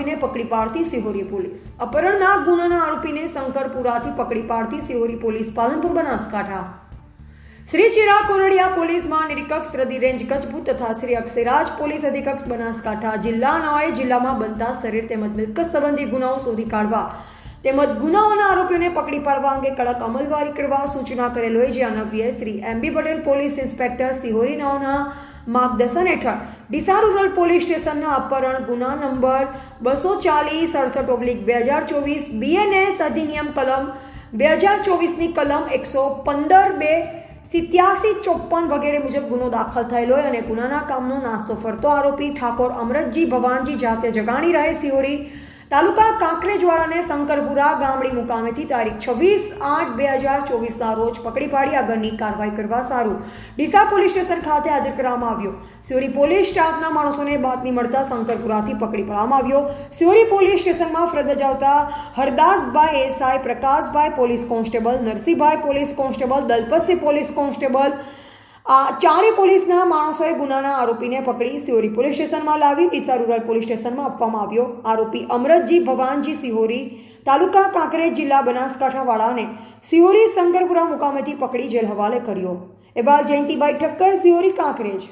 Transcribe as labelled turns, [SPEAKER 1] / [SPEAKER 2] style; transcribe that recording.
[SPEAKER 1] આરોપીને પકડી પાડતી સિહોરી પોલીસ। અપહરણના ગુનાના આરોપીને શંકરપુરાથી પકડી પાડતી સિહોરી પોલીસ પાલનપુર બનાસકાંઠા। શ્રી ચિરાગ કોરડિયા પોલીસ મહાનિરીક્ષક સરહદી રેન્જ કચ્છ ભુજ તથા શ્રી અક્ષયરાજ પોલીસ અધિક્ષક બનાસકાંઠા જિલ્લાનાઓએ જિલ્લામાં બનતા શરીર તેમજ મિલકત સંબંધી ગુનાઓ શોધી કાઢવા તેમજ ગુનાઓના આરોપીઓને પકડી પાડવા અંગે કડક અમલવારી કરવા સૂચના કરેલ હોય, જે અન્વયે શ્રી એમ.બી. પટેલ પોલીસ ઇન્સ્પેક્ટર સિહોરી નાઓના માર્ગદર્શન હેઠળ ડીસા રૂરલ પોલીસ સ્ટેશનના અપહરણ ગુના નંબર 240/67/2024 BNS અધિનિયમ કલમ 2024ની કલમ 115(2) 8754 વગેરે મુજબ ગુનો દાખલ થયેલો હોય અને ગુનાના કામનો નાસ્તો ફરતો આરોપી ઠાકોર અમરતજી ભવાનજી જાતે જગાણી રહે સિહોરી તાલુકા કાંકરેજવાડાને શંકરપુરા ગામડી મુકામેથી તારીખ 26/8/2024ના રોજ પકડી પાડી આગળની કાર્યવાહી કરવા સારું ડીસા પોલીસ સ્ટેશન ખાતે હાજર કરવામાં આવ્યો। સિહોરી પોલીસ સ્ટાફના માણસોને બાતમી મળતા શંકરપુરાથી પકડી પાડવામાં આવ્યો। સિહોરી પોલીસ સ્ટેશનમાં ફરજ બજાવતા Hardasbhai SI, Prakashbhai police constable, Narsinhbhai police constable, Dalpatsinh police constable આ ચારે પોલીસના માણસોએ ગુનાના આરોપીને પકડી સિહોરી પોલીસ સ્ટેશનમાં લાવી ડીસા રૂરલ પોલીસ સ્ટેશનમાં આપવામાં આવ્યો। આરોપી અમરતજી ભવાનજી સિહોરી તાલુકા કાંકરેજ જિલ્લા બનાસકાંઠા વાળાને સિહોરી શંકરપુરા મુકામેથી પકડી જેલ હવાલે કર્યો। એબાલ જયંતિભાઈ ઠક્કર, સિહોરી કાંકરેજ।